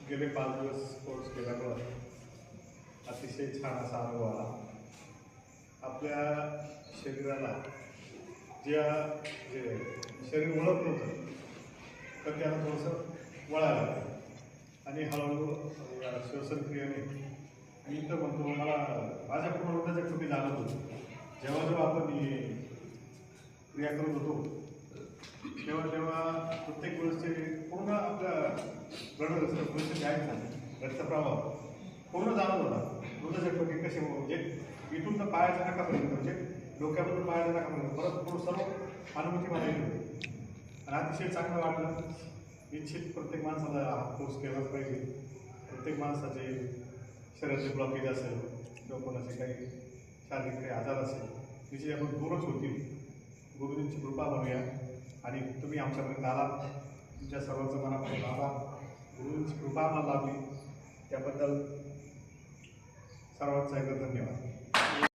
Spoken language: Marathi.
गेले 5 दिवस कोर्स केल्यावर अतिशय छान असा अनुभव आला. आपल्या शरीराला जे शरीर वळत नव्हतं तर त्याला थोडंसं वळायला लागतं आणि हळूहळू श्वसनक्रियेने मी तर म्हणतो मला माझ्या पूर्ण हृदयाच्या कृती जाणवत होती. जेव्हा जेव्हा आपण क्रिया करत होतो तेव्हा प्रत्येक वेळेसचे पूर्ण आपल्या ब्लड सर्क्युलेशन काय झालं रक्तप्रवाह पूर्ण जाणवत होता. हृदयाच्या कृती कसे म्हणजे इथून तर पायाच्या नाकापर्यंत म्हणजे डोक्यापासून पायाच्या नाकापर्यंत परत पूर्ण सर्व अनुभूती मला येत होती आणि अतिशय चांगलं वाटलं. निश्चित प्रत्येक माणसाला हा कोर्स केलाच पाहिजे. प्रत्येक माणसाचे शरीराचे ब्लॉकेज असेल किंवा कोणाचे काही शारीरिक काही आजार असेल तिचे आपण दूरच होतील. गुरुजींची कृपा म्हणूया आणि तुम्ही आमच्यापर्यंत आलात. तुमच्या सर्वांचं मनापासून आभार. गुरुजींची कृपा आम्हाला लाभली त्याबद्दल सर्वांचा एकदा धन्यवाद.